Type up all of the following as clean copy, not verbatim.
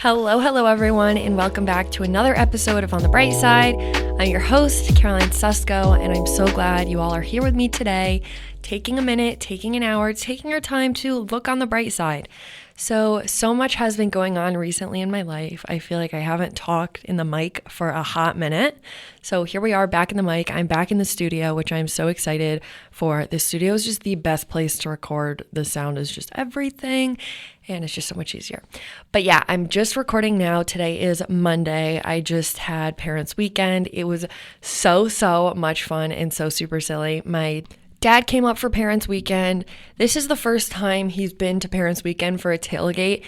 Hello, everyone, and welcome back to another episode of On the Bright Side. I'm your host, Caroline Susko, and I'm so glad you all are here with me today, taking a minute, taking an hour, taking our time to look on the bright side. So much has been going on recently in my life. I feel like I haven't talked in the mic for a hot minute. So here we are back in the mic. I'm back in the studio, which I'm so excited for. The studio is just the best place to record. The sound is just everything, and it's just so much easier. But yeah, I'm just recording now. Today is Monday. I just had Parents' Weekend. It was so much fun and so super silly. My dad came up for Parents' Weekend. This is the first time he's been to Parents' Weekend for a tailgate.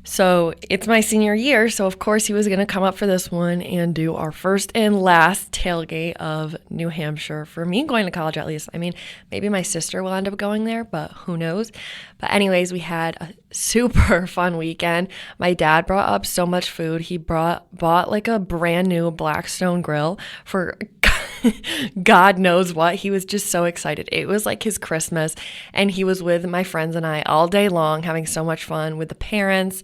So it's my senior year, so of course he was going to come up for this one and do our first and last tailgate of New Hampshire for me going to college, at least. I mean, maybe my sister will end up going there, but who knows? But anyways, we had a super fun weekend. My dad brought up so much food. He bought like a brand new Blackstone grill for God knows what. He was just so excited. It was like his Christmas, and he was with my friends and I all day long having so much fun with the parents.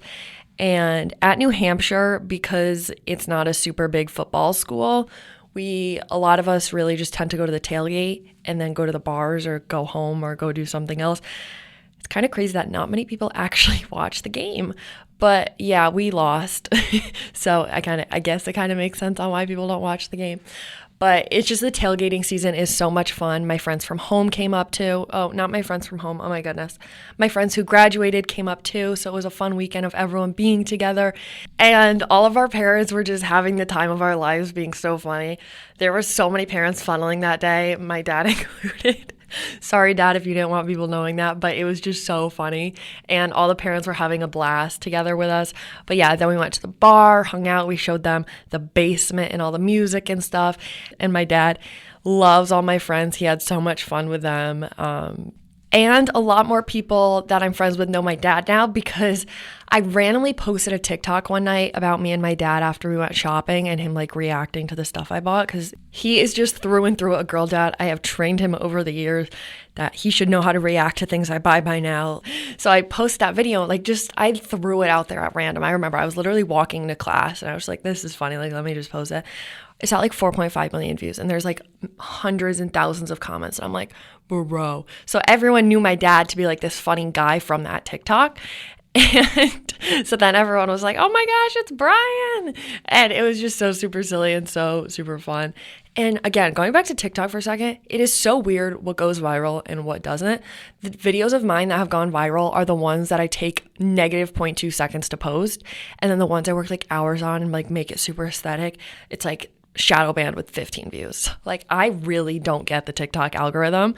And at New Hampshire, because it's not a super big football school, a lot of us really just tend to go to the tailgate and then go to the bars or go home or go do something else. It's kind of crazy that not many people actually watch the game. But yeah, we lost. So I guess it kind of makes sense on why people don't watch the game. But it's just the tailgating season is so much fun. My friends from home came up too. Oh, not my friends from home. Oh my goodness. My friends who graduated came up too. So it was a fun weekend of everyone being together. And all of our parents were just having the time of our lives, being so funny. There were so many parents funneling that day, my dad included. Sorry, Dad, if you didn't want people knowing that, but it was just so funny. And all the parents were having a blast together with us. But yeah, then we went to the bar, hung out. We showed them the basement and all the music and stuff. And my dad loves all my friends. He had so much fun with them. And a lot more people that I'm friends with know my dad now because I randomly posted a TikTok one night about me and my dad after we went shopping and him like reacting to the stuff I bought because he is just through and through a girl dad. I have trained him over the years that he should know how to react to things I buy by now. So I post that video, I threw it out there at random. I remember I was literally walking to class and I was like, this is funny. Let me just post it. It's at 4.5 million views and there's hundreds and thousands of comments. And I'm like, bro. So everyone knew my dad to be this funny guy from that TikTok. And so then everyone was like, oh my gosh, it's Brian. And it was just so super silly and so super fun. And again, going back to TikTok for a second, it is so weird what goes viral and what doesn't. The videos of mine that have gone viral are the ones that I take negative 0.2 seconds to post. And then the ones I work hours on and make it super aesthetic, it's shadow banned with 15 views. I really don't get the TikTok algorithm,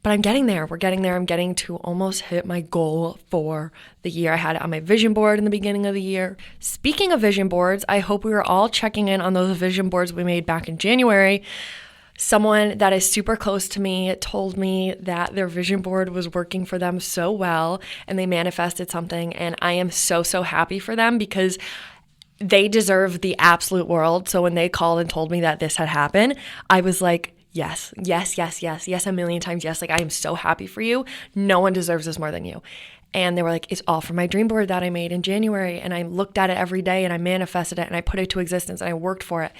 but I'm getting there. We're getting there. I'm getting to almost hit my goal for the year. I had it on my vision board in the beginning of the year. Speaking of vision boards, I hope we were all checking in on those vision boards we made back in January. Someone that is super close to me told me that their vision board was working for them so well and they manifested something. And I am so happy for them because they deserve the absolute world. So when they called and told me that this had happened, I was like, yes, a million times yes. I am so happy for you. No one deserves this more than you. And they were like, it's all from my dream board that I made in January. And I looked at it every day and I manifested it and I put it to existence and I worked for it.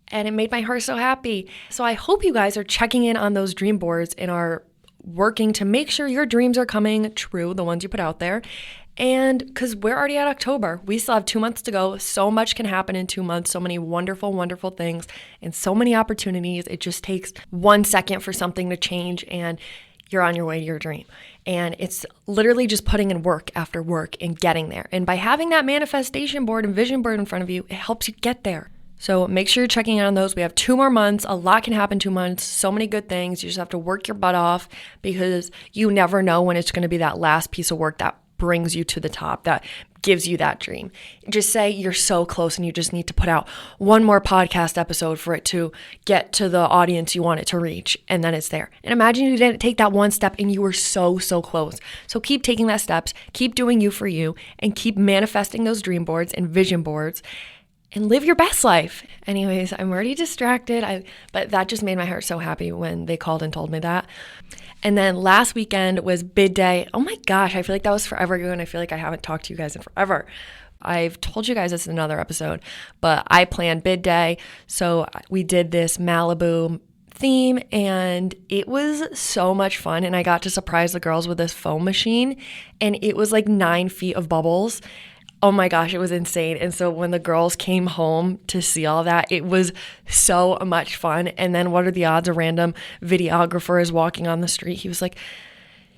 And it made my heart so happy. So I hope you guys are checking in on those dream boards and are working to make sure your dreams are coming true, the ones you put out there. And because we're already at October, we still have 2 months to go. So much can happen in 2 months. So many wonderful things and so many opportunities. It just takes 1 second for something to change and you're on your way to your dream. And it's literally just putting in work after work and getting there. And by having that manifestation board and vision board in front of you, it helps you get there. So make sure you're checking in on those. We have 2 more months. A lot can happen in 2 months. So many good things. You just have to work your butt off because you never know when it's going to be that last piece of work that brings you to the top, that gives you that dream. Just say you're so close and you just need to put out 1 more podcast episode for it to get to the audience you want it to reach, and then it's there. And imagine you didn't take that 1 step and you were so close. So keep taking that steps, keep doing you for you, and keep manifesting those dream boards and vision boards and live your best life. Anyways, I'm already distracted, but that just made my heart so happy when they called and told me that. And then last weekend was bid day. Oh my gosh, I feel like that was forever ago, and I feel like I haven't talked to you guys in forever. I've told you guys this in another episode, but I planned bid day. So we did this Malibu theme and it was so much fun. And I got to surprise the girls with this foam machine and it was like 9 feet of bubbles. Oh my gosh, it was insane. And so when the girls came home to see all that, it was so much fun. And then what are the odds a random videographer is walking on the street? He was like,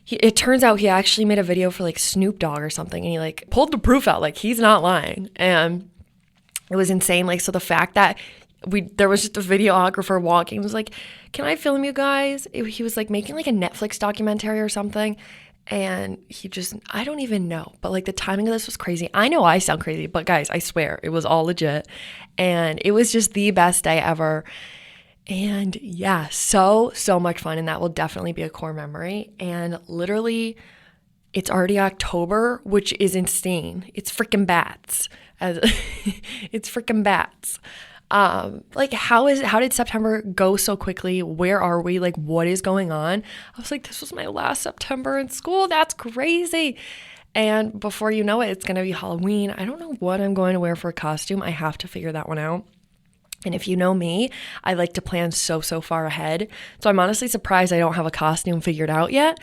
it turns out he actually made a video for like Snoop Dogg or something. And he like pulled the proof out, like he's not lying. And it was insane. Like, so the fact that there was just a videographer walking, was like, can I film you guys? He was like making like a Netflix documentary or something. And I don't even know, but like the timing of this was crazy. I know I sound crazy, but guys, I swear it was all legit. And it was just the best day ever. And yeah, so much fun. And that will definitely be a core memory. And literally, it's already October, which is insane. It's freaking bats. It's freaking bats. Like how did September go so quickly? Where are we? Like, what is going on? I was like, this was my last September in school. That's crazy. And before you know it, it's going to be Halloween. I don't know what I'm going to wear for a costume. I have to figure that one out. And if you know me, I like to plan so far ahead. So I'm honestly surprised I don't have a costume figured out yet,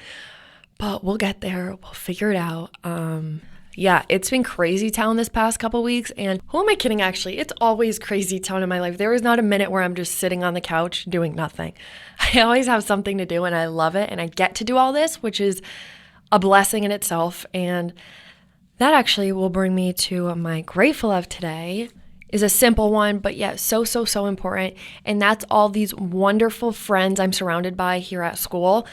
but we'll get there. We'll figure it out. Yeah, it's been crazy town this past couple weeks. And who am I kidding, actually? It's always crazy town in my life. There is not a minute where I'm just sitting on the couch doing nothing. I always have something to do and I love it. And I get to do all this, which is a blessing in itself. And that actually will bring me to my grateful of today. Is a simple one, but yet so important. And that's all these wonderful friends I'm surrounded by here at school.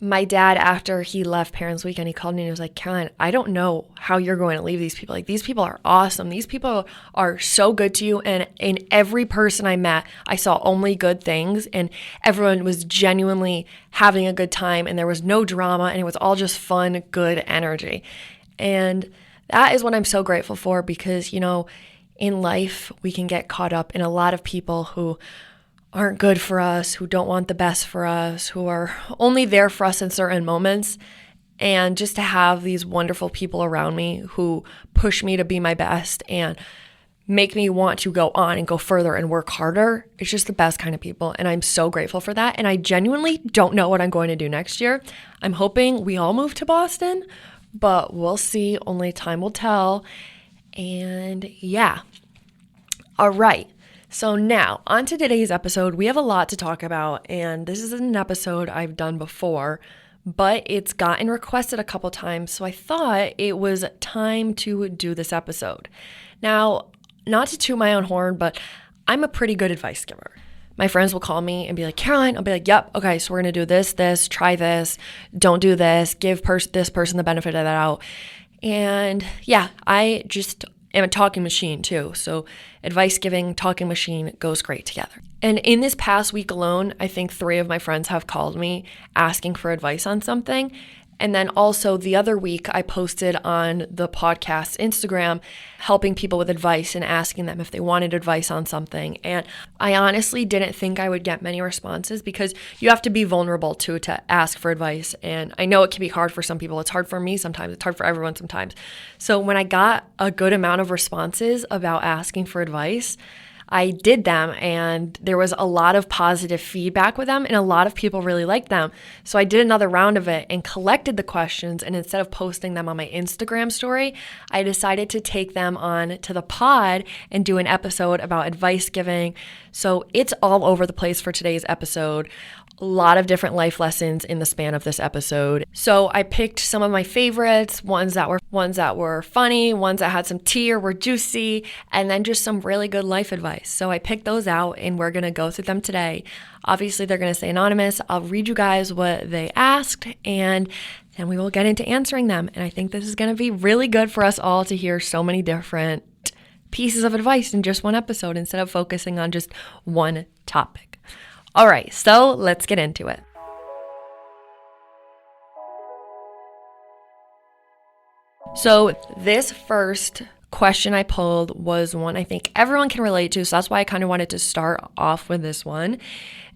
My dad, after he left Parents Weekend, he called me and he was like, Caroline, I don't know how you're going to leave these people. Like, these people are awesome. These people are so good to you. And in every person I met, I saw only good things. And everyone was genuinely having a good time. And there was no drama. And it was all just fun, good energy. And that is what I'm so grateful for because, you know, in life, we can get caught up in a lot of people who aren't good for us, who don't want the best for us, who are only there for us in certain moments. And just to have these wonderful people around me who push me to be my best and make me want to go on and go further and work harder, it's just the best kind of people. And I'm so grateful for that. And I genuinely don't know what I'm going to do next year. I'm hoping we all move to Boston, but we'll see. Only time will tell. And yeah. All right. So now, on to today's episode. We have a lot to talk about, and this is an episode I've done before, but it's gotten requested a couple times, so I thought it was time to do this episode. Now, not to toot my own horn, but I'm a pretty good advice giver. My friends will call me and be like, Caroline, I'll be like, yep, okay, so we're going to do this, try this, don't do this, give this person the benefit of that out. And yeah, I just am a talking machine too. So advice giving, talking machine goes great together. And in this past week alone, I think 3 of my friends have called me asking for advice on something. And then also the other week, I posted on the podcast Instagram, helping people with advice and asking them if they wanted advice on something. And I honestly didn't think I would get many responses because you have to be vulnerable to ask for advice. And I know it can be hard for some people. It's hard for me sometimes. It's hard for everyone sometimes. So when I got a good amount of responses about asking for advice, I did them and there was a lot of positive feedback with them and a lot of people really liked them. So I did another round of it and collected the questions, and instead of posting them on my Instagram story, I decided to take them on to the pod and do an episode about advice giving. So it's all over the place for today's episode. A lot of different life lessons in the span of this episode. So I picked some of my favorites, ones that were funny, ones that had some tea or were juicy, and then just some really good life advice. So I picked those out and we're going to go through them today. Obviously, they're going to say anonymous. I'll read you guys what they asked and then we will get into answering them. And I think this is going to be really good for us all to hear so many different pieces of advice in just one episode instead of focusing on just one topic. All right, so let's get into it. So this first question I pulled was one I think everyone can relate to, so that's why I kind of wanted to start off with this one.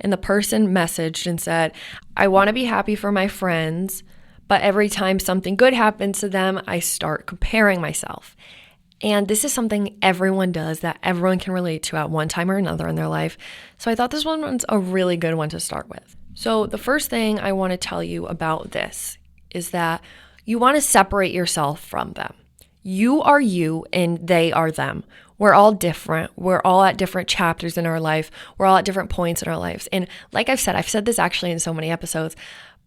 And the person messaged and said, I want to be happy for my friends, but every time something good happens to them, I start comparing myself. And this is something everyone does, that everyone can relate to at one time or another in their life. So I thought this one was a really good one to start with. So the first thing I want to tell you about this is that you want to separate yourself from them. You are you and they are them. We're all different. We're all at different chapters in our life. We're all at different points in our lives. And like I've said this actually in so many episodes,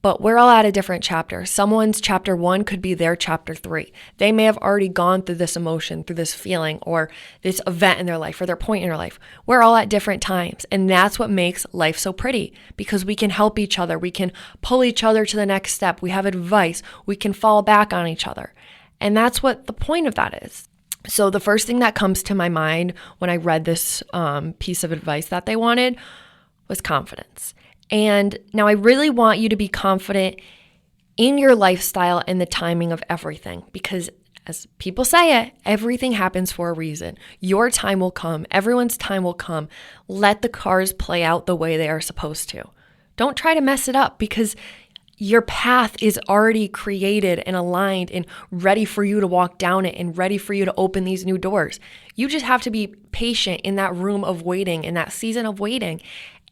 but we're all at a different chapter. Someone's chapter 1 could be their chapter 3. They may have already gone through this emotion, through this feeling, or this event in their life, or their point in their life. We're all at different times. And that's what makes life so pretty, because we can help each other. We can pull each other to the next step. We have advice. We can fall back on each other. And that's what the point of that is. So the first thing that comes to my mind when I read this piece of advice that they wanted was confidence. And now I really want you to be confident in your lifestyle and the timing of everything, because as people say it, everything happens for a reason. Your time will come. Everyone's time will come. Let the cards play out the way they are supposed to. Don't try to mess it up, because your path is already created and aligned and ready for you to walk down it and ready for you to open these new doors. You just have to be patient in that room of waiting, in that season of waiting.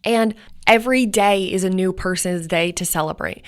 And every day is a new person's day to celebrate.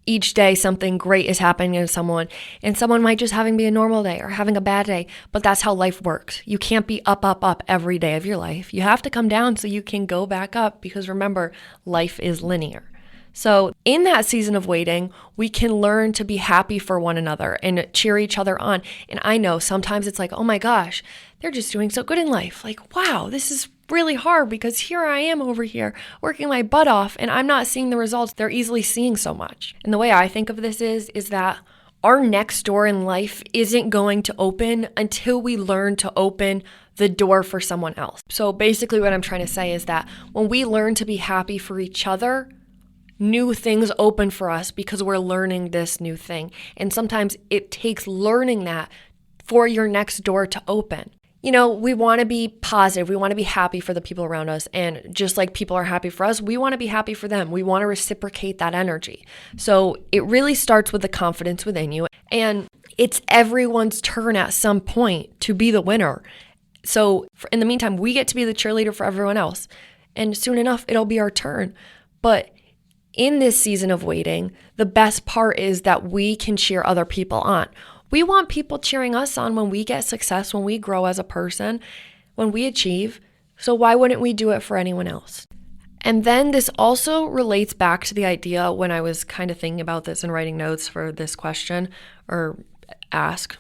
Each day something great is happening to someone, and someone might just having be a normal day or having a bad day, but that's how life works. You can't be up every day of your life. You have to come down so you can go back up, because remember, life is linear. So in that season of waiting, we can learn to be happy for one another and cheer each other on. And I know sometimes it's like, oh my gosh, they're just doing so good in life. Like, wow, this is really hard, because here I am over here working my butt off and I'm not seeing the results they're easily seeing so much. And the way I think of this is that our next door in life isn't going to open until we learn to open the door for someone else. So basically what I'm trying to say is that when we learn to be happy for each other, new things open for us because we're learning this new thing. And sometimes it takes learning that for your next door to open. You know, we want to be positive. We want to be happy for the people around us. And just like people are happy for us, we want to be happy for them. We want to reciprocate that energy. So it really starts with the confidence within you. And it's everyone's turn at some point to be the winner. So in the meantime, we get to be the cheerleader for everyone else. And soon enough, it'll be our turn. But in this season of waiting, the best part is that we can cheer other people on. We want people cheering us on when we get success, when we grow as a person, when we achieve. So why wouldn't we do it for anyone else? And then this also relates back to the idea when I was kind of thinking about this and writing notes for this question or ask.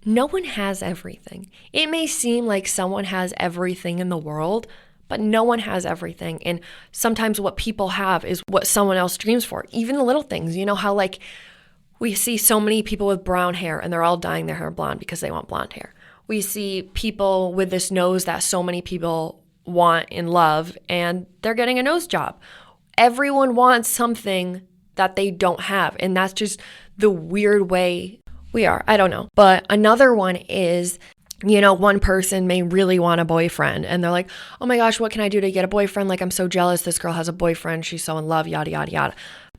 No one has everything. It may seem like someone has everything in the world, but no one has everything. And sometimes what people have is what someone else dreams for. Even the little things, you know how like we see so many people with brown hair and they're all dyeing their hair blonde because they want blonde hair. We see people with this nose that so many people want and love, and they're getting a nose job. Everyone wants something that they don't have, and that's just the weird way we are. I don't know. But another one is, you know, one person may really want a boyfriend and they're like, oh my gosh, what can I do to get a boyfriend? Like, I'm so jealous. This girl has a boyfriend. She's so in love, yada, yada, yada.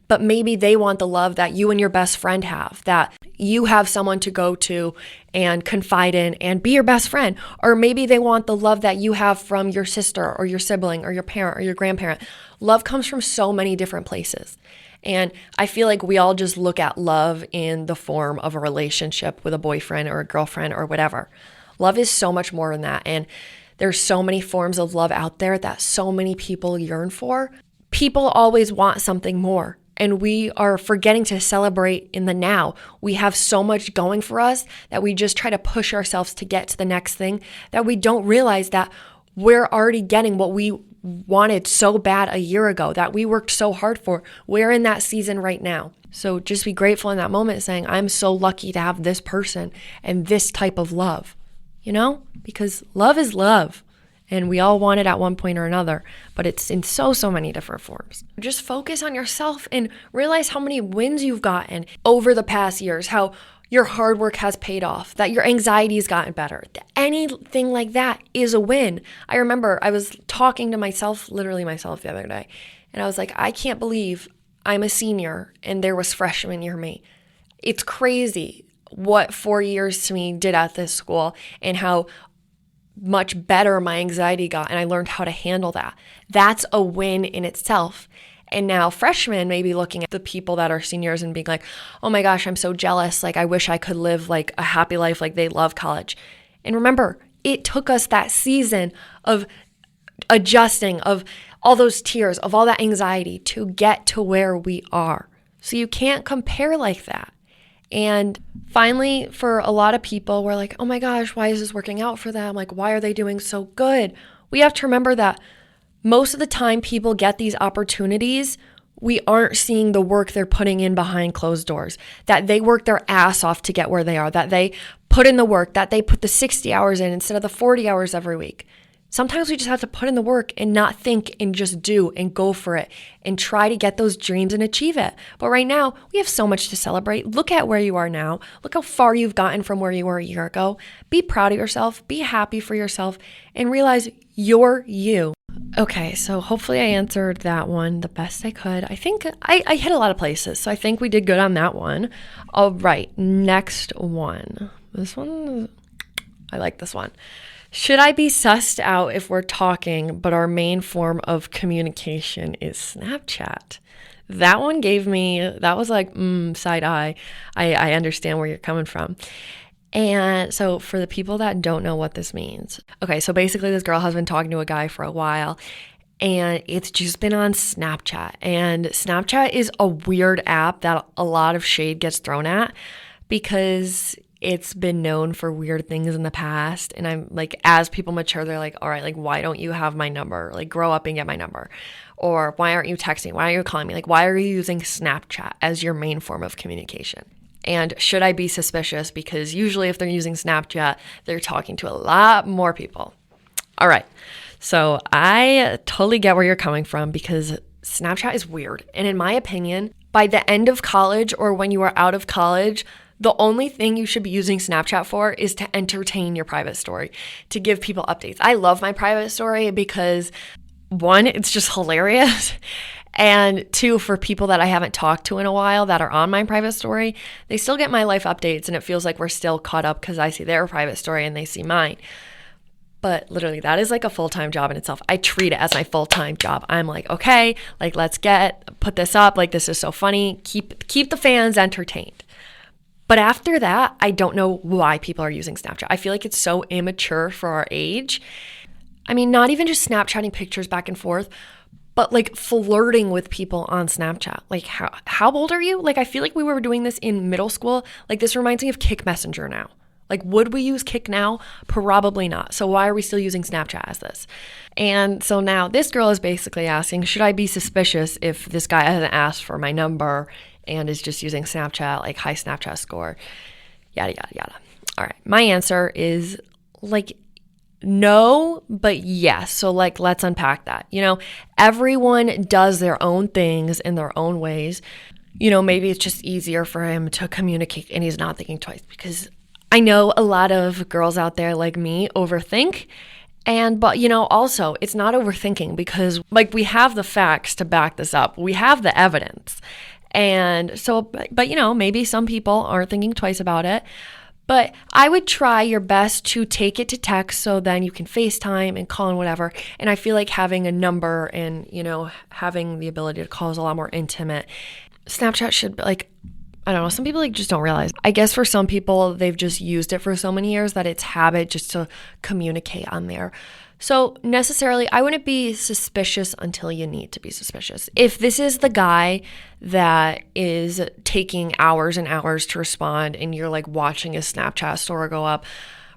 But maybe they want the love that you and your best friend have, that you have someone to go to and confide in and be your best friend. Or maybe they want the love that you have from your sister or your sibling or your parent or your grandparent. Love comes from so many different places. And I feel like we all just look at love in the form of a relationship with a boyfriend or a girlfriend or whatever. Love is so much more than that. And there's so many forms of love out there that so many people yearn for. People always want something more. And we are forgetting to celebrate in the now. We have so much going for us that we just try to push ourselves to get to the next thing, that we don't realize that we're already getting what we wanted so bad a year ago, that we worked so hard for. We're in that season right now. So just be grateful in that moment, saying, I'm so lucky to have this person and this type of love, you know, because love is love. And we all want it at one point or another, but it's in so many different forms. Just focus on yourself and realize how many wins you've gotten over the past years, how your hard work has paid off, that your anxiety has gotten better. Anything like that is a win. I remember I was talking to myself, literally myself the other day, and I was like, I can't believe I'm a senior and there was freshman near me. It's crazy. what 4 years to me did at this school and how much better my anxiety got, and I learned how to handle that. That's a win in itself. And now freshmen may be looking at the people that are seniors and being like, oh my gosh, I'm so jealous. Like, I wish I could live like a happy life, like they love college. And remember, it took us that season of adjusting, of all those tears, of all that anxiety to get to where we are. So you can't compare like that. And finally, for a lot of people, we're like, oh my gosh, why is this working out for them? Like, why are they doing so good? We have to remember that most of the time people get these opportunities, we aren't seeing the work they're putting in behind closed doors, that they work their ass off to get where they are, that they put in the work, that they put the 60 hours in instead of the 40 hours every week. Sometimes we just have to put in the work and not think and just do and go for it and try to get those dreams and achieve it. But right now, we have so much to celebrate. Look at where you are now. Look how far you've gotten from where you were a year ago. Be proud of yourself. Be happy for yourself and realize you're you. Okay, so hopefully I answered that one the best I could. I think I hit a lot of places, so I think we did good on that one. All right, next one. This one, I like this one. Should I be sussed out if we're talking, but our main form of communication is Snapchat? That one gave me, that was like, side eye. I understand where you're coming from. And so for the people that don't know what this means, okay, so basically this girl has been talking to a guy for a while and it's just been on Snapchat. And Snapchat is a weird app that a lot of shade gets thrown at because it's been known for weird things in the past. And I'm like, as people mature, they're like, all right, like, why don't you have my number? Like, grow up and get my number. Or why aren't you texting? Why aren't you calling me? Like, why are you using Snapchat as your main form of communication? And should I be suspicious? Because usually if they're using Snapchat, they're talking to a lot more people. All right. So I totally get where you're coming from because Snapchat is weird. And in my opinion, by the end of college or when you are out of college, the only thing you should be using Snapchat for is to entertain your private story, to give people updates. I love my private story because one, it's just hilarious. And two, for people that I haven't talked to in a while that are on my private story, they still get my life updates and it feels like we're still caught up because I see their private story and they see mine. But literally, that is like a full-time job in itself. I treat it as my full-time job. I'm like, okay, like let's put this up. Like this is so funny. Keep the fans entertained. But after that, I don't know why people are using Snapchat. I feel like it's so immature for our age. I mean, not even just Snapchatting pictures back and forth, but like flirting with people on Snapchat. Like how old are you? Like I feel like we were doing this in middle school. Like this reminds me of Kick Messenger now. Like would we use Kick now? Probably not. So why are we still using Snapchat as this? And so now this girl is basically asking, should I be suspicious if this guy hasn't asked for my number and is just using Snapchat, like high Snapchat score, yada, yada, yada. All right. My answer is like, no, but yes. So like, let's unpack that. You know, everyone does their own things in their own ways. You know, maybe it's just easier for him to communicate and he's not thinking twice because I know a lot of girls out there like me overthink. But you know, also it's not overthinking because like we have the facts to back this up. We have the evidence. And so, but you know, maybe some people aren't thinking twice about it. But I would try your best to take it to text so then you can FaceTime and call and whatever. And I feel like having a number and, you know, having the ability to call is a lot more intimate. Snapchat should like, I don't know, some people like just don't realize. I guess for some people, they've just used it for so many years that it's habit just to communicate on there. So necessarily, I wouldn't be suspicious until you need to be suspicious. If this is the guy that is taking hours and hours to respond and you're like watching his Snapchat story go up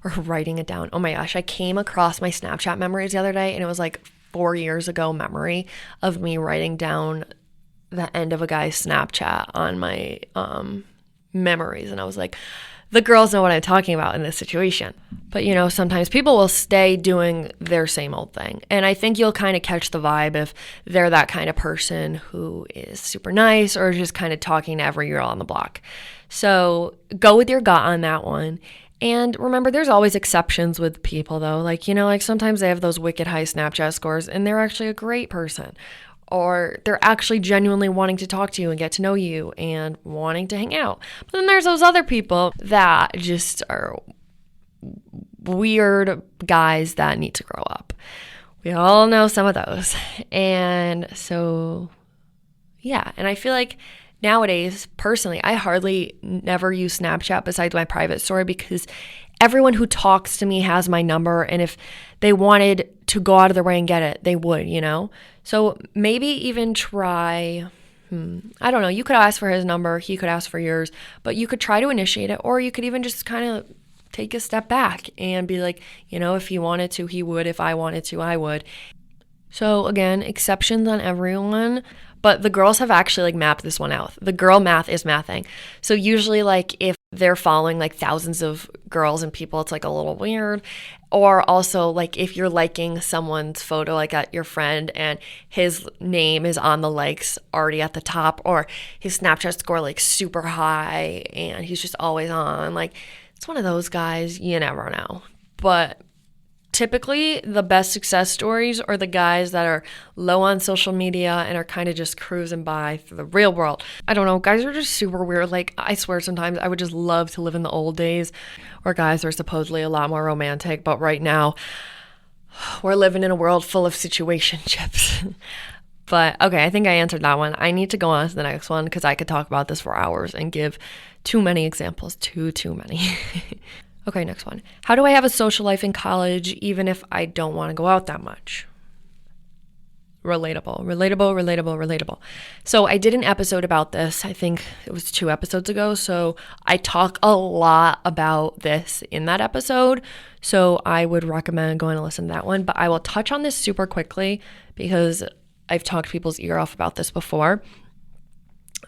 or writing it down. Oh my gosh, I came across my Snapchat memories the other day and it was like 4 years ago memory of me writing down the end of a guy's Snapchat on my memories. And I was like, the girls know what I'm talking about in this situation. But, you know, sometimes people will stay doing their same old thing. And I think you'll kind of catch the vibe if they're that kind of person who is super nice or just kind of talking to every girl on the block. So go with your gut on that one. And remember, there's always exceptions with people, though. Like, you know, like sometimes they have those wicked high Snapchat scores and they're actually a great person. or they're actually genuinely wanting to talk to you and get to know you and wanting to hang out. But then there's those other people that just are weird guys that need to grow up. We all know some of those. And so, yeah. And I feel like nowadays, personally, I hardly never use Snapchat besides my private story, because everyone who talks to me has my number. And if they wanted to go out of their way and get it, they would, you know? So maybe even try, I don't know, you could ask for his number, he could ask for yours, but you could try to initiate it, or you could even just kind of take a step back and be like, you know, if he wanted to, he would. If I wanted to, I would. So again, exceptions on everyone, but the girls have actually like mapped this one out. The girl math is mathing. So usually like if they're following like thousands of girls and people, it's like a little weird. Or also like if you're liking someone's photo, like at your friend, and his name is on the likes already at the top, or his Snapchat score like super high and he's just always on, like it's one of those guys, you never know. But typically the best success stories are the guys that are low on social media and are kind of just cruising by through the real world. I don't know, guys are just super weird. Like I swear sometimes I would just love to live in the old days where guys are supposedly a lot more romantic, but right now we're living in a world full of situationships. But okay, I think I answered that one. I need to go on to the next one because I could talk about this for hours and give too many examples, too many. Okay, next one. How do I have a social life in college even if I don't want to go out that much? Relatable. So I did an episode about this. I think it was 2 episodes ago. So I talk a lot about this in that episode. So I would recommend going to listen to that one. But I will touch on this super quickly because I've talked people's ear off about this before.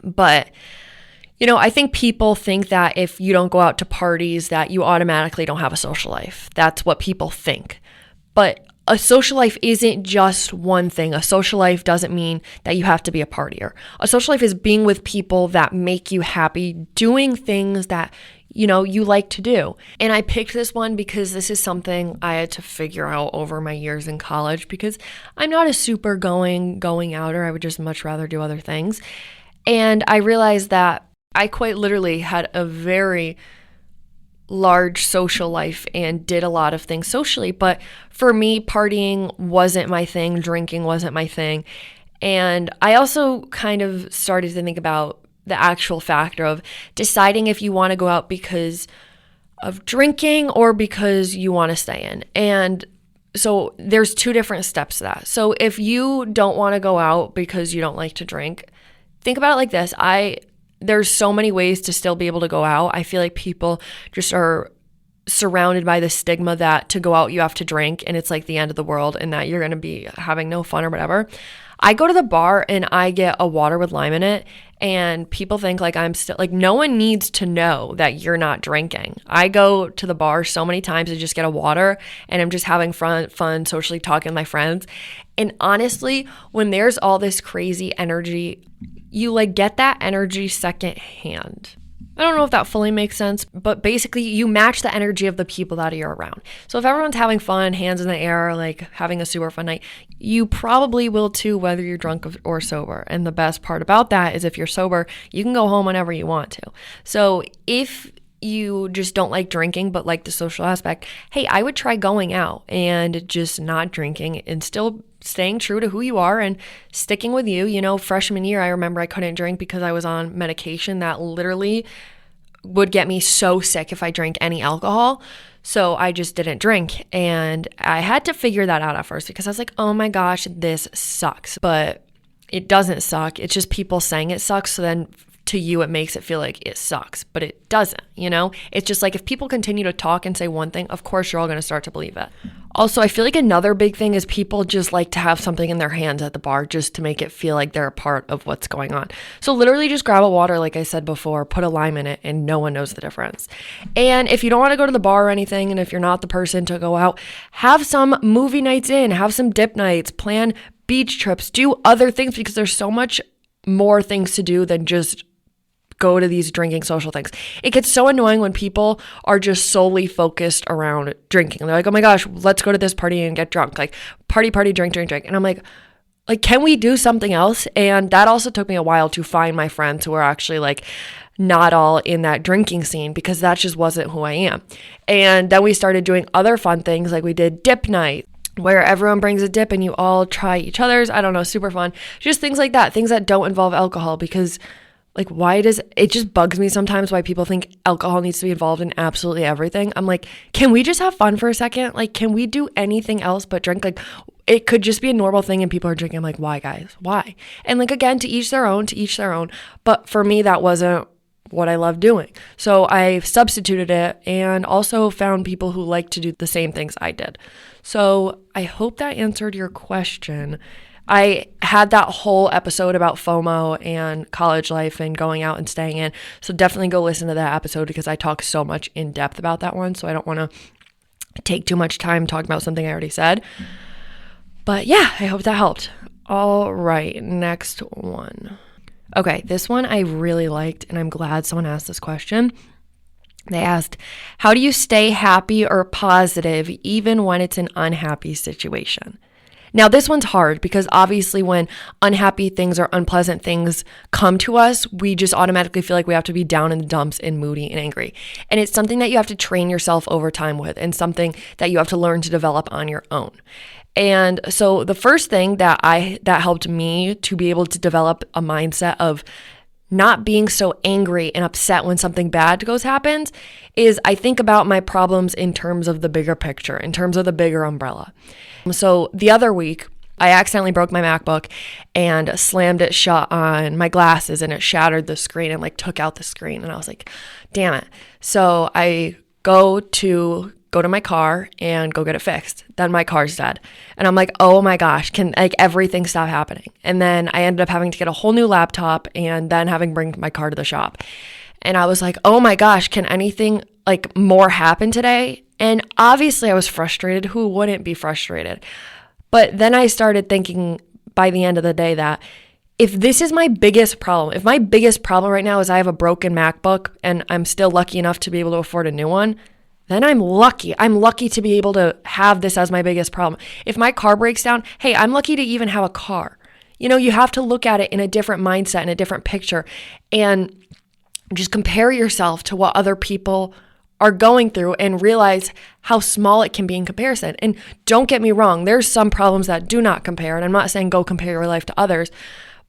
But you know, I think people think that if you don't go out to parties that you automatically don't have a social life. That's what people think. But a social life isn't just one thing. A social life doesn't mean that you have to be a partier. A social life is being with people that make you happy, doing things that, you know, you like to do. And I picked this one because this is something I had to figure out over my years in college, because I'm not a super going outer. I would just much rather do other things. And I realized that I quite literally had a very large social life and did a lot of things socially. But for me, partying wasn't my thing. Drinking wasn't my thing. And I also kind of started to think about the actual factor of deciding if you want to go out because of drinking or because you want to stay in. And so there's 2 different steps to that. So if you don't want to go out because you don't like to drink, think about it like this. There's so many ways to still be able to go out. I feel like people just are surrounded by the stigma that to go out you have to drink and it's like the end of the world and that you're going to be having no fun or whatever. I go to the bar and I get a water with lime in it, and people think like I'm still like, no one needs to know that you're not drinking. I go to the bar so many times to just get a water and I'm just having fun socially talking to my friends. And honestly, when there's all this crazy energy, you like get that energy secondhand. I don't know if that fully makes sense, but basically you match the energy of the people that you're around. So if everyone's having fun, hands in the air, like having a super fun night, you probably will too, whether you're drunk or sober. And the best part about that is if you're sober, you can go home whenever you want to. So if you just don't like drinking but like the social aspect, hey, I would try going out and just not drinking and still staying true to who you are and sticking with you. You know, freshman year, I remember I couldn't drink because I was on medication that literally would get me so sick if I drank any alcohol. So I just didn't drink. And I had to figure that out at first because I was like, oh my gosh, this sucks. But it doesn't suck. It's just people saying it sucks. So then to you, it makes it feel like it sucks, but it doesn't, you know? It's just like if people continue to talk and say one thing, of course you're all going to start to believe it. Also, I feel like another big thing is people just like to have something in their hands at the bar just to make it feel like they're a part of what's going on. So literally just grab a water, like I said before, put a lime in it, and no one knows the difference. And if you don't want to go to the bar or anything, and if you're not the person to go out, have some movie nights in, have some dip nights, plan beach trips, do other things, because there's so much more things to do than just go to these drinking social things. It gets so annoying when people are just solely focused around drinking. They're like, oh my gosh, let's go to this party and get drunk. Like party, drink. And I'm like, Like, can we do something else? And that also took me a while to find my friends who are actually like not all in that drinking scene, because that just wasn't who I am. And then we started doing other fun things, like we did dip night, where everyone brings a dip and you all try each other's. I don't know, super fun. Just things like that, things that don't involve alcohol, because like, why does it just bugs me sometimes why people think alcohol needs to be involved in absolutely everything. I'm like, can we just have fun for a second? Like, can we do anything else but drink? Like, it could just be a normal thing and people are drinking. I'm like, why, guys? Why? And like, again, to each their own, to each their own. But for me, that wasn't what I love doing. So I substituted it and also found people who like to do the same things I did. So I hope that answered your question. I had that whole episode about FOMO and college life and going out and staying in. So definitely go listen to that episode, because I talk so much in depth about that one. So I don't want to take too much time talking about something I already said. But yeah, I hope that helped. All right, next one. Okay, this one I really liked, and I'm glad someone asked this question. They asked, how do you stay happy or positive even when it's an unhappy situation? Now, this one's hard because obviously when unhappy things or unpleasant things come to us, we just automatically feel like we have to be down in the dumps and moody and angry. And it's something that you have to train yourself over time with, and something that you have to learn to develop on your own. And so the first thing that helped me to be able to develop a mindset of not being so angry and upset when something bad happens is I think about my problems in terms of the bigger picture, in terms of the bigger umbrella. So the other week, I accidentally broke my MacBook and slammed it shut on my glasses, and it shattered the screen and like took out the screen. And I was like, damn it. So I go to my car and go get it fixed. Then my car's dead. And I'm like, oh my gosh, can like everything stop happening? And then I ended up having to get a whole new laptop and then having to bring my car to the shop. And I was like, oh my gosh, can anything like more happen today? And obviously I was frustrated. Who wouldn't be frustrated? But then I started thinking by the end of the day that if this is my biggest problem, if my biggest problem right now is I have a broken MacBook and I'm still lucky enough to be able to afford a new one, then I'm lucky. I'm lucky to be able to have this as my biggest problem. If my car breaks down, hey, I'm lucky to even have a car. You know, you have to look at it in a different mindset, in a different picture, and just compare yourself to what other people are going through and realize how small it can be in comparison. And don't get me wrong, there's some problems that do not compare. And I'm not saying go compare your life to others,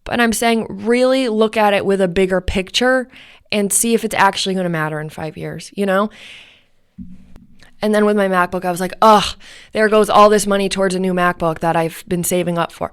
but I'm saying really look at it with a bigger picture and see if it's actually going to matter in 5 years, you know? And then with my MacBook, I was like, oh, there goes all this money towards a new MacBook that I've been saving up for.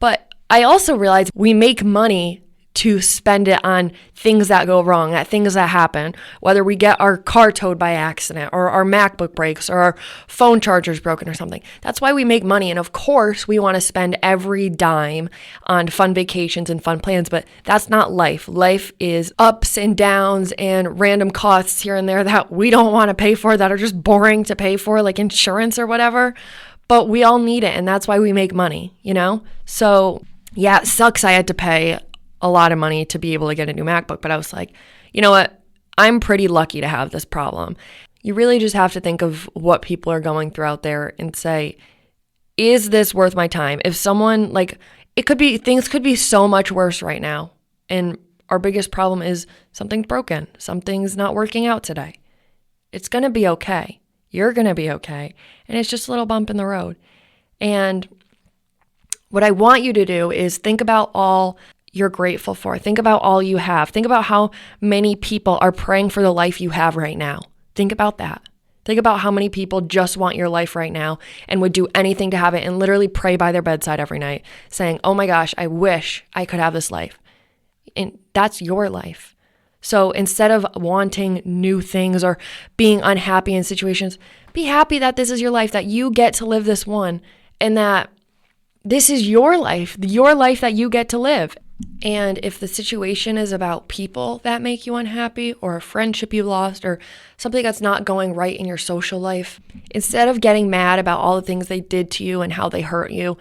But I also realized we make money to spend it on things that go wrong, at things that happen, whether we get our car towed by accident or our MacBook breaks or our phone charger's broken or something. That's why we make money. And of course, we want to spend every dime on fun vacations and fun plans, but that's not life. Life is ups and downs and random costs here and there that we don't want to pay for, that are just boring to pay for, like insurance or whatever. But we all need it, and that's why we make money, you know? So yeah, it sucks I had to pay a lot of money to be able to get a new MacBook, but I was like, you know what? I'm pretty lucky to have this problem. You really just have to think of what people are going through out there and say, is this worth my time? If someone things could be so much worse right now. And our biggest problem is something's broken. Something's not working out today. It's going to be okay. You're going to be okay. And it's just a little bump in the road. And what I want you to do is think about all you're grateful for. Think about all you have. Think about how many people are praying for the life you have right now. Think about that. Think about how many people just want your life right now and would do anything to have it, and literally pray by their bedside every night saying, oh my gosh, I wish I could have this life. And that's your life. So instead of wanting new things or being unhappy in situations, be happy that this is your life, that you get to live this one, and that this is your life that you get to live. And if the situation is about people that make you unhappy, or a friendship you lost, or something that's not going right in your social life, instead of getting mad about all the things they did to you and how they hurt you,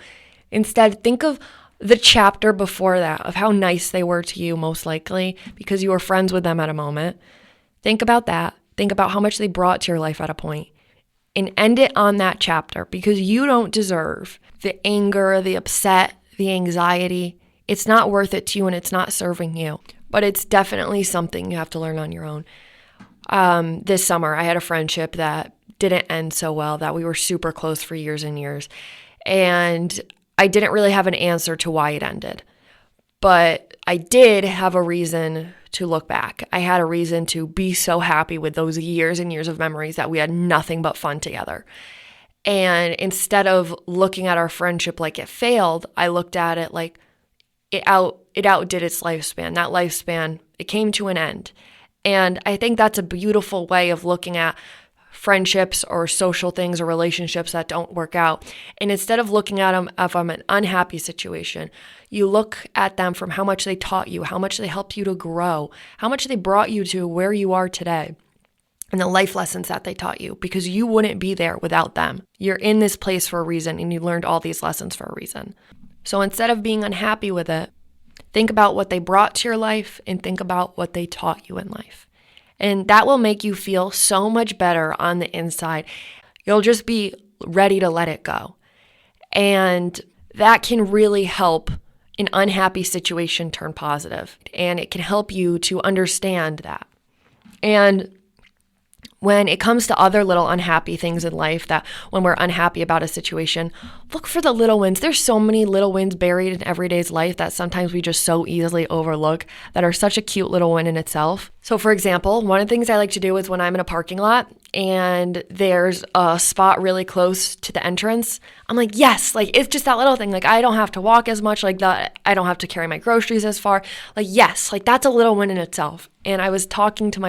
instead think of the chapter before that, of how nice they were to you, most likely, because you were friends with them at a moment. Think about that. Think about how much they brought to your life at a point. And end it on that chapter, because you don't deserve the anger, the upset, the anxiety, it's not worth it to you and it's not serving you. But it's definitely something you have to learn on your own. This summer, I had a friendship that didn't end so well, that we were super close for years and years. And I didn't really have an answer to why it ended. But I did have a reason to look back. I had a reason to be so happy with those years and years of memories that we had nothing but fun together. And instead of looking at our friendship like it failed, I looked at it like it outdid its lifespan. That lifespan, it came to an end. And I think that's a beautiful way of looking at friendships or social things or relationships that don't work out. And instead of looking at them from an unhappy situation, you look at them from how much they taught you, how much they helped you to grow, how much they brought you to where you are today, and the life lessons that they taught you, because you wouldn't be there without them. You're in this place for a reason, and you learned all these lessons for a reason. So instead of being unhappy with it, think about what they brought to your life and think about what they taught you in life. And that will make you feel so much better on the inside. You'll just be ready to let it go. And that can really help an unhappy situation turn positive. And it can help you to understand that. And when it comes to other little unhappy things in life, that when we're unhappy about a situation, look for the little wins. There's so many little wins buried in everyday's life that sometimes we just so easily overlook that are such a cute little win in itself. So for example, one of the things I like to do is when I'm in a parking lot and there's a spot really close to the entrance, I'm like, yes, like it's just that little thing. Like I don't have to walk as much, like that. I don't have to carry my groceries as far. Like, yes, like that's a little win in itself. And I was talking to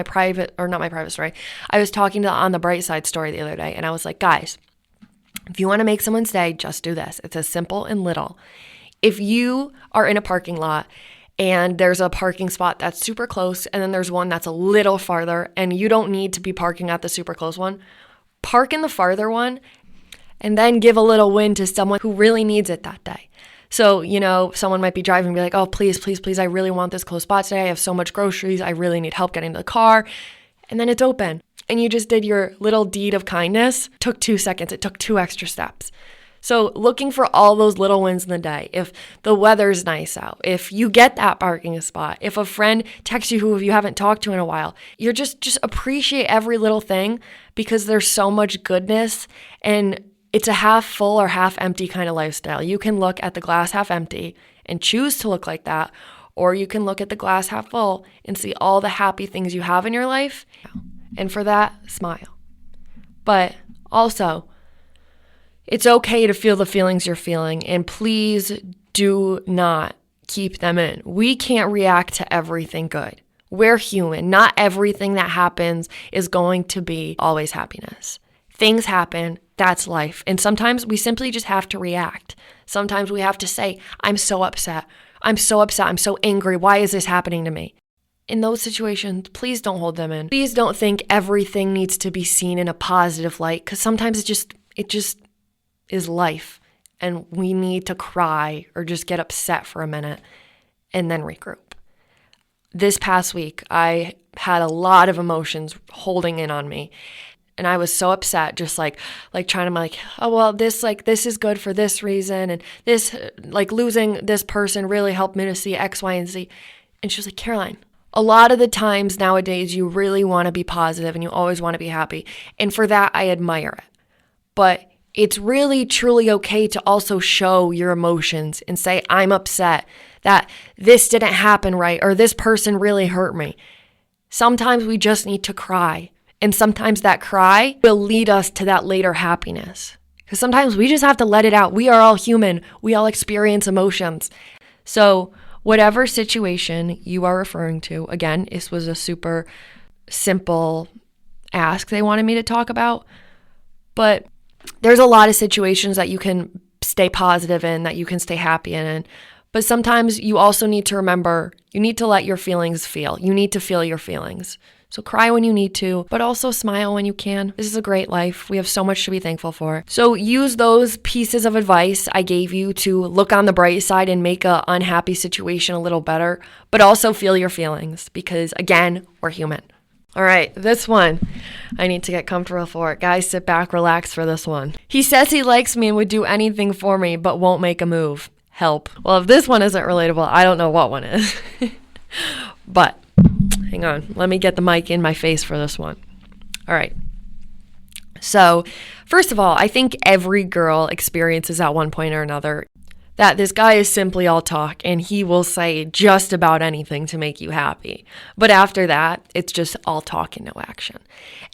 I was talking to On the Bright Side story the other day, and I was like, guys, if you want to make someone's day, just do this. It's as simple and little. If you are in a parking lot and there's a parking spot that's super close, and then there's one that's a little farther, and you don't need to be parking at the super close one, park in the farther one, and then give a little win to someone who really needs it that day. So, someone might be driving and be like, oh, please, please, please, I really want this close spot today. I have so much groceries. I really need help getting to the car. And then it's open. And you just did your little deed of kindness. It took 2 seconds. It took 2 extra steps. So looking for all those little wins in the day. If the weather's nice out, if you get that parking spot, if a friend texts you who you haven't talked to in a while, you're just appreciate every little thing, because there's so much goodness, and it's a half full or half empty kind of lifestyle. You can look at the glass half empty and choose to look like that, or you can look at the glass half full and see all the happy things you have in your life. And for that, smile. But also, it's okay to feel the feelings you're feeling, and please do not keep them in. We can't react to everything good. We're human. Not everything that happens is going to be always happiness. Things happen. That's life. And sometimes we simply just have to react. Sometimes we have to say, I'm so upset. I'm so upset. I'm so angry. Why is this happening to me? In those situations, please don't hold them in. Please don't think everything needs to be seen in a positive light, because sometimes it just is life, and we need to cry or just get upset for a minute and then regroup. This past week, I had a lot of emotions holding in on me. And I was so upset, just like trying to oh, well, this is good for this reason. And this, losing this person really helped me to see X, Y, and Z. And she was like, Caroline, a lot of the times nowadays, you really want to be positive and you always want to be happy. And for that, I admire it. But it's really, truly okay to also show your emotions and say, I'm upset that this didn't happen right, or this person really hurt me. Sometimes we just need to cry. And sometimes that cry will lead us to that later happiness. Because sometimes we just have to let it out. We are all human. We all experience emotions. So whatever situation you are referring to, again, this was a super simple ask they wanted me to talk about. But there's a lot of situations that you can stay positive in, that you can stay happy in. But sometimes you also need to remember, you need to let your feelings feel. You need to feel your feelings. So cry when you need to, but also smile when you can. This is a great life. We have so much to be thankful for. So use those pieces of advice I gave you to look on the bright side and make an unhappy situation a little better, but also feel your feelings, because again, we're human. All right, this one, I need to get comfortable for it. Guys, sit back, relax for this one. He says he likes me and would do anything for me, but won't make a move. Help. Well, if this one isn't relatable, I don't know what one is. But hang on. Let me get the mic in my face for this one. All right. So first of all, I think every girl experiences at one point or another that this guy is simply all talk and he will say just about anything to make you happy. But after that, it's just all talk and no action.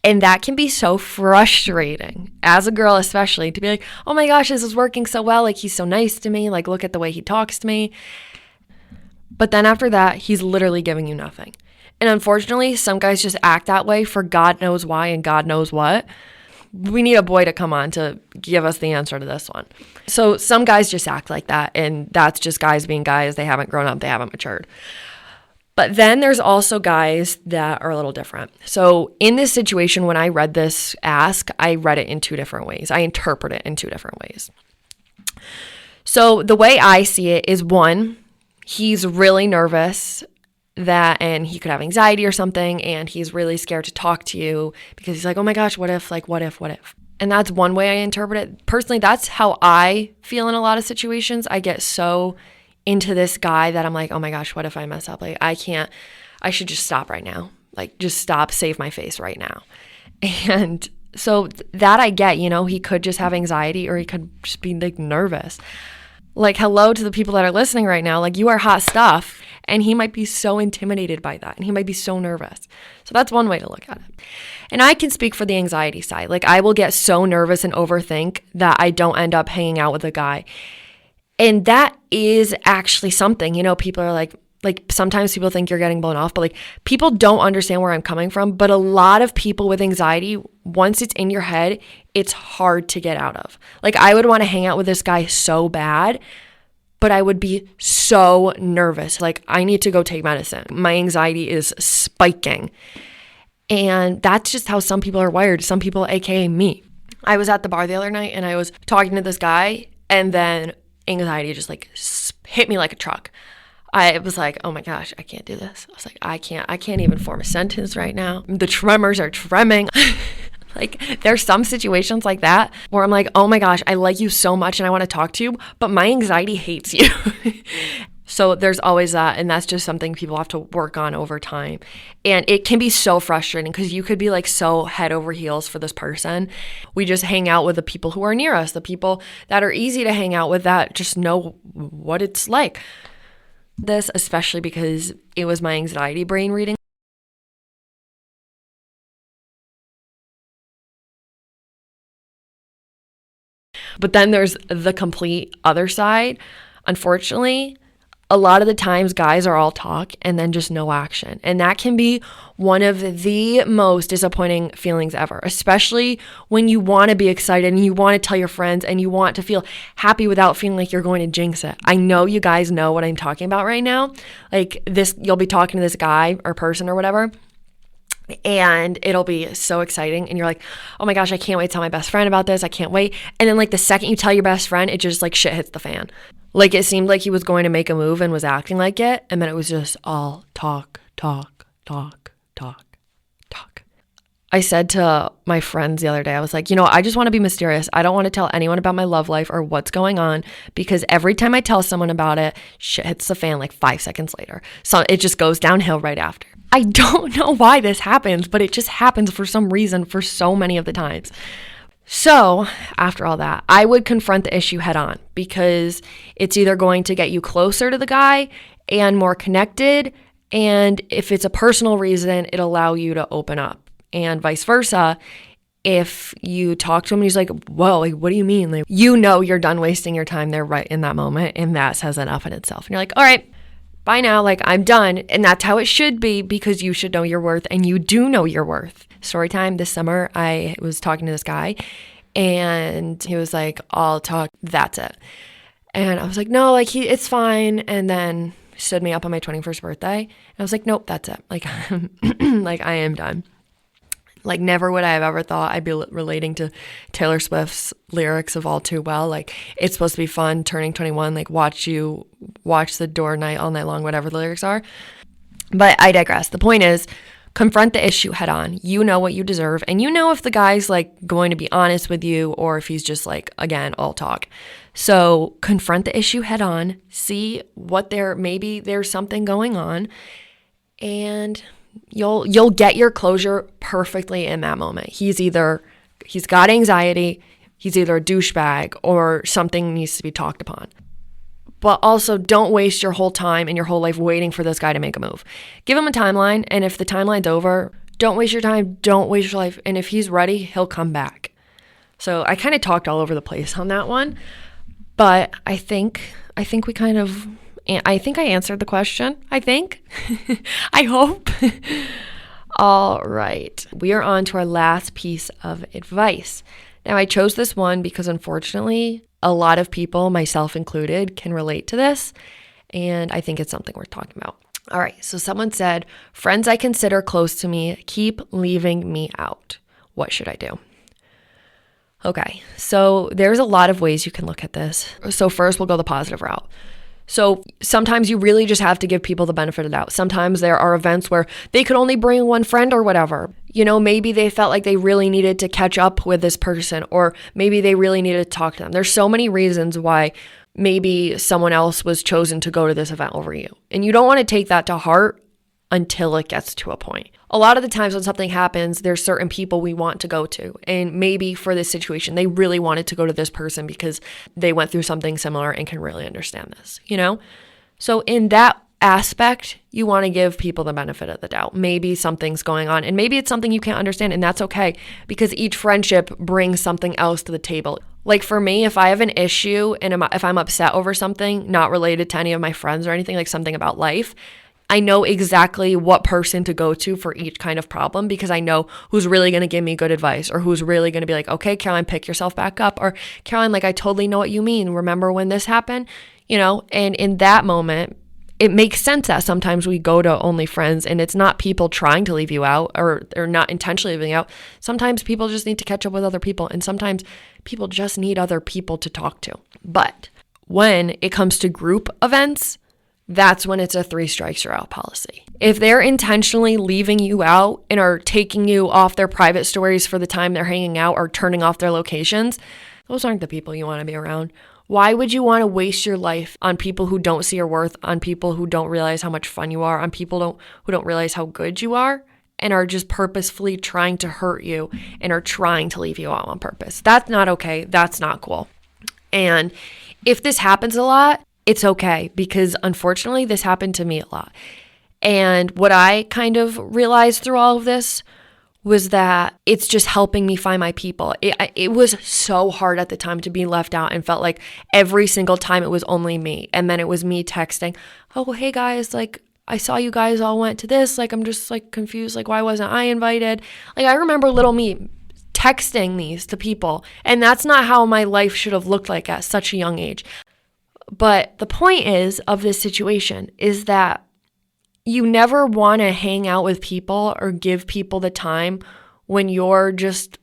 And that can be so frustrating as a girl, especially to be like, oh my gosh, this is working so well. Like, he's so nice to me. Like, look at the way he talks to me. But then after that, he's literally giving you nothing. And unfortunately, some guys just act that way for God knows why and God knows what. We need a boy to come on to give us the answer to this one. So some guys just act like that, and that's just guys being guys. They haven't grown up. They haven't matured. But then there's also guys that are a little different. So in this situation, when I read this ask, I read it in two different ways. I interpret it in two different ways. So the way I see it is, one, he's really nervous and he could have anxiety or something, and he's really scared to talk to you because he's like, oh my gosh, what if? And that's one way I interpret it. Personally, that's how I feel in a lot of situations. I get so into this guy that I'm like, oh my gosh, what if I mess up? Like, I should just stop right now. Like, just stop, save my face right now. And so that I get, he could just have anxiety or he could just be like nervous. Like, hello to the people that are listening right now. Like, you are hot stuff. And he might be so intimidated by that. And he might be so nervous. So that's one way to look at it. And I can speak for the anxiety side. Like, I will get so nervous and overthink that I don't end up hanging out with a guy. And that is actually something, people are like sometimes people think you're getting blown off, but like, people don't understand where I'm coming from. But a lot of people with anxiety, once it's in your head, it's hard to get out of. Like, I would want to hang out with this guy so bad, but I would be so nervous. Like, I need to go take medicine. My anxiety is spiking. And that's just how some people are wired. Some people, AKA me. I was at the bar the other night and I was talking to this guy, and then anxiety just like hit me like a truck. I was like, oh my gosh, I can't do this. I was like, I can't even form a sentence right now. The tremors are tremming. Like, there's some situations like that where I'm like, oh my gosh, I like you so much and I want to talk to you, but my anxiety hates you. So there's always that, and that's just something people have to work on over time. And it can be so frustrating because you could be like so head over heels for this person. We just hang out with the people who are near us, the people that are easy to hang out with, that just know what it's like. This, especially because it was my anxiety brain reading. But then there's the complete other side. Unfortunately, a lot of the times guys are all talk and then just no action. And that can be one of the most disappointing feelings ever, especially when you want to be excited and you want to tell your friends and you want to feel happy without feeling like you're going to jinx it. I know you guys know what I'm talking about right now. Like this, you'll be talking to this guy or person or whatever, and it'll be so exciting. And you're like, oh my gosh, I can't wait to tell my best friend about this. I can't wait. And then like the second you tell your best friend, it just like shit hits the fan. Like it seemed like he was going to make a move and was acting like it. And then it was just all talk. I said to my friends the other day, I was like, I just want to be mysterious. I don't want to tell anyone about my love life or what's going on, because every time I tell someone about it, shit hits the fan like 5 seconds later. So it just goes downhill right after. I don't know why this happens, but it just happens for some reason for so many of the times. So after all that, I would confront the issue head on, because it's either going to get you closer to the guy and more connected, and if it's a personal reason, it'll allow you to open up. And vice versa, if you talk to him and he's like, whoa, like, what do you mean? Like, you're done wasting your time there right in that moment, and that says enough in itself. And you're like, all right, bye now, like, I'm done. And that's how it should be, because you should know your worth, and you do know your worth. Story time, this summer, I was talking to this guy, and he was like, I'll talk, that's it. And I was like, no, like, it's fine. And then stood me up on my 21st birthday. And I was like, nope, that's it. Like, like, I am done. Like, never would I have ever thought I'd be relating to Taylor Swift's lyrics of All Too Well. Like, it's supposed to be fun, turning 21, like, watch the door night, all night long, whatever the lyrics are. But I digress. The point is, Confront the issue head on. You know what you deserve, and you know if the guy's like going to be honest with you or if he's just like, again, all talk. So confront the issue head on, see what maybe there's something going on, and you'll get your closure perfectly in that moment. He's got anxiety, he's either a douchebag or something needs to be talked upon. But also don't waste your whole time and your whole life waiting for this guy to make a move. Give him a timeline, and if the timeline's over, don't waste your time, don't waste your life, and if he's ready, he'll come back. So I kind of talked all over the place on that one, but I think I answered the question, I think. I hope. All right. We are on to our last piece of advice. Now, I chose this one because unfortunately, a lot of people, myself included, can relate to this, and I think it's something worth talking about. All right. So someone said, friends I consider close to me keep leaving me out. What should I do? Okay. So there's a lot of ways you can look at this. So first, we'll go the positive route. So sometimes you really just have to give people the benefit of the doubt. Sometimes there are events where they could only bring one friend or whatever. Maybe they felt like they really needed to catch up with this person, or maybe they really needed to talk to them. There's so many reasons why maybe someone else was chosen to go to this event over you. And you don't want to take that to heart until it gets to a point. A lot of the times when something happens, there's certain people we want to go to. And maybe for this situation, they really wanted to go to this person because they went through something similar and can really understand this, So in that aspect, you want to give people the benefit of the doubt. Maybe something's going on, and maybe it's something you can't understand, and that's okay, because each friendship brings something else to the table. Like for me, if I have an issue and if I'm upset over something not related to any of my friends or anything, like something about life, I know exactly what person to go to for each kind of problem, because I know who's really going to give me good advice, or who's really going to be like, okay, Caroline, pick yourself back up. Or Caroline, like, I totally know what you mean. Remember when this happened? And in that moment, it makes sense that sometimes we go to only friends, and it's not people trying to leave you out or not intentionally leaving you out. Sometimes people just need to catch up with other people, and sometimes people just need other people to talk to. But when it comes to group events, that's when it's a 3 strikes you're out policy. If they're intentionally leaving you out and are taking you off their private stories for the time they're hanging out or turning off their locations, those aren't the people you want to be around. Why would you want to waste your life on people who don't see your worth, on people who don't realize how much fun you are, on people who don't realize how good you are, and are just purposefully trying to hurt you and are trying to leave you out on purpose? That's not okay. That's not cool. And if this happens a lot, it's okay, because unfortunately this happened to me a lot. And what I kind of realized through all of this was that it's just helping me find my people. It was so hard at the time to be left out, and felt like every single time it was only me. And then it was me texting, oh, hey guys, like I saw you guys all went to this. Like, I'm just like confused. Like, why wasn't I invited? Like, I remember little me texting these to people, and that's not how my life should have looked like at such a young age. But the point of this situation is that you never want to hang out with people or give people the time when you're just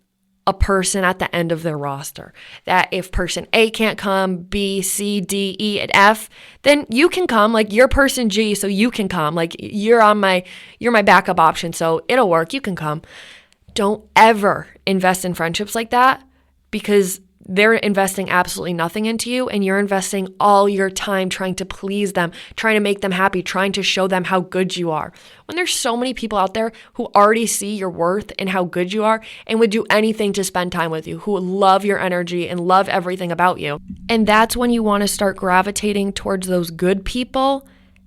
a person at the end of their roster. That if person A can't come, B, C, D, E, and F, then you can come. Like, you're person G, so you can come. Like, you're my backup option, so it'll work. You can come. Don't ever invest in friendships like that, because they're investing absolutely nothing into you, and you're investing all your time trying to please them, trying to make them happy, trying to show them how good you are. When there's so many people out there who already see your worth and how good you are and would do anything to spend time with you, who love your energy and love everything about you. And that's when you want to start gravitating towards those good people,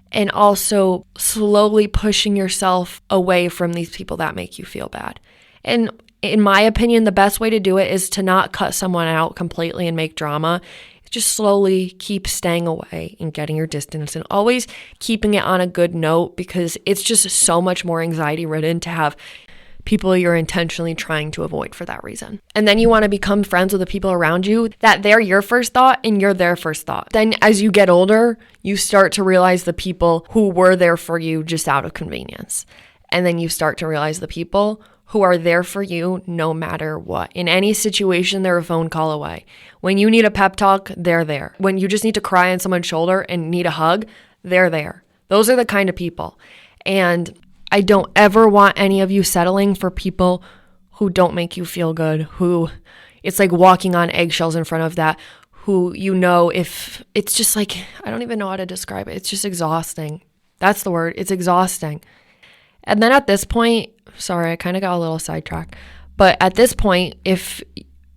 and also slowly pushing yourself away from these people that make you feel bad. And in my opinion, the best way to do it is to not cut someone out completely and make drama. Just slowly keep staying away and getting your distance, and always keeping it on a good note, because it's just so much more anxiety ridden to have people you're intentionally trying to avoid for that reason. And then you want to become friends with the people around you that they're your first thought and you're their first thought. Then as you get older, you start to realize the people who were there for you just out of convenience. And then you start to realize the people who are there for you no matter what. In any situation, they're a phone call away. When you need a pep talk, they're there. When you just need to cry on someone's shoulder and need a hug, they're there. Those are the kind of people. And I don't ever want any of you settling for people who don't make you feel good, who it's like walking on eggshells in front of that, who if it's just like, I don't even know how to describe it. It's just exhausting. That's the word. It's exhausting. And then at this point, sorry, I kind of got a little sidetracked, but at this point, if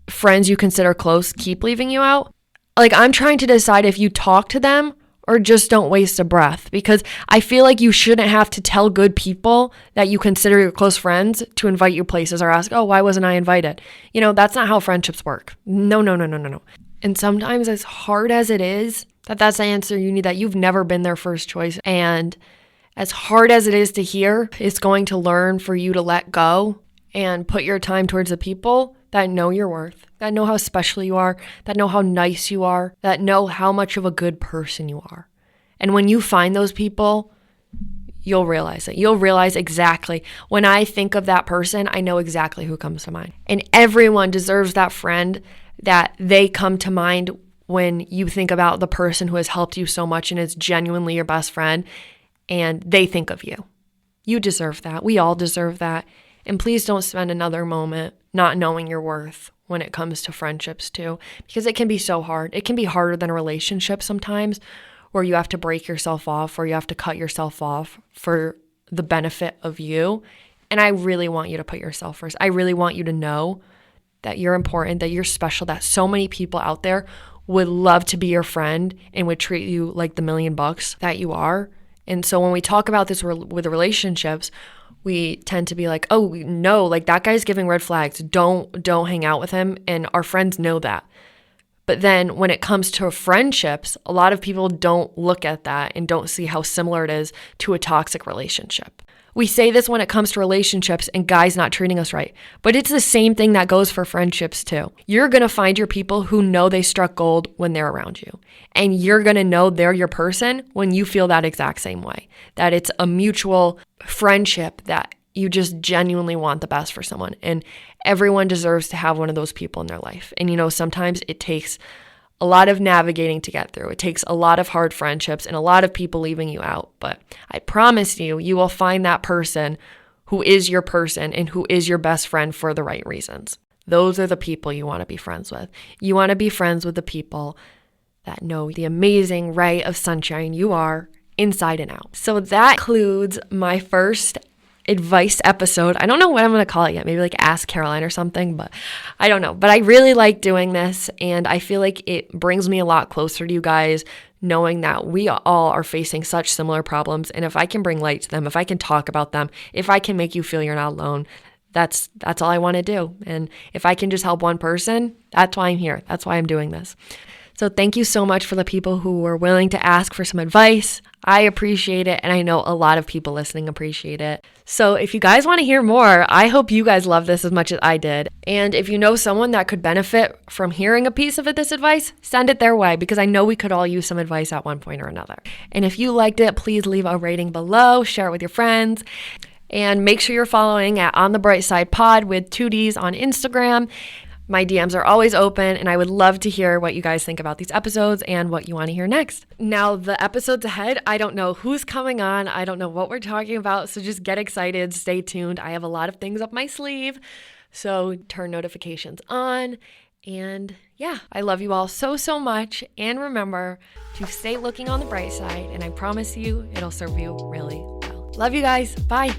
friends you consider close keep leaving you out, like I'm trying to decide if you talk to them or just don't waste a breath, because I feel like you shouldn't have to tell good people that you consider your close friends to invite you places or ask, oh, why wasn't I invited? That's not how friendships work. No. And sometimes as hard as it is, that's the answer you need, that you've never been their first choice. And as hard as it is to hear, it's going to learn for you to let go and put your time towards the people that know your worth, that know how special you are, that know how nice you are, that know how much of a good person you are. And when you find those people, you'll realize it. You'll realize exactly. When I think of that person, I know exactly who comes to mind. And everyone deserves that friend that they come to mind when you think about the person who has helped you so much and is genuinely your best friend, and they think of you. You deserve that. We all deserve that. And please don't spend another moment not knowing your worth when it comes to friendships too, because it can be so hard. It can be harder than a relationship sometimes, where you have to break yourself off, or you have to cut yourself off for the benefit of you. And I really want you to put yourself first. I really want you to know that you're important, that you're special, that so many people out there would love to be your friend and would treat you like the $1,000,000 that you are. And so when we talk about this with relationships, we tend to be like, oh, no, like that guy's giving red flags. Don't hang out with him. And our friends know that. But then when it comes to friendships, a lot of people don't look at that and don't see how similar it is to a toxic relationship. We say this when it comes to relationships and guys not treating us right, but it's the same thing that goes for friendships too. You're going to find your people who know they struck gold when they're around you. And you're going to know they're your person when you feel that exact same way, that it's a mutual friendship, that you just genuinely want the best for someone. And everyone deserves to have one of those people in their life. And sometimes it takes a lot of navigating to get through. It takes a lot of hard friendships and a lot of people leaving you out. But I promise you, you will find that person who is your person and who is your best friend for the right reasons. Those are the people you want to be friends with. You want to be friends with the people that know the amazing ray of sunshine you are inside and out. So that concludes my first advice episode. I don't know what I'm going to call it yet. Maybe like Ask Caroline or something, but I don't know. But I really like doing this, and I feel like it brings me a lot closer to you guys, knowing that we all are facing such similar problems. And if I can bring light to them, if I can talk about them, if I can make you feel you're not alone, that's all I want to do. And if I can just help one person, that's why I'm here. That's why I'm doing this. So thank you so much for the people who were willing to ask for some advice. I appreciate it, and I know a lot of people listening appreciate it. So if you guys want to hear more, I hope you guys love this as much as I did. And if you know someone that could benefit from hearing a piece of this advice, send it their way, because I know we could all use some advice at one point or another. And if you liked it, please leave a rating below, share it with your friends, and make sure you're following at On the Bright Side Pod with 2Ds on Instagram. My DMs are always open, and I would love to hear what you guys think about these episodes and what you want to hear next. Now, the episodes ahead, I don't know who's coming on. I don't know what we're talking about, so just get excited. Stay tuned. I have a lot of things up my sleeve, so turn notifications on. And yeah, I love you all so, so much. And remember to stay looking on the bright side, and I promise you it'll serve you really well. Love you guys. Bye.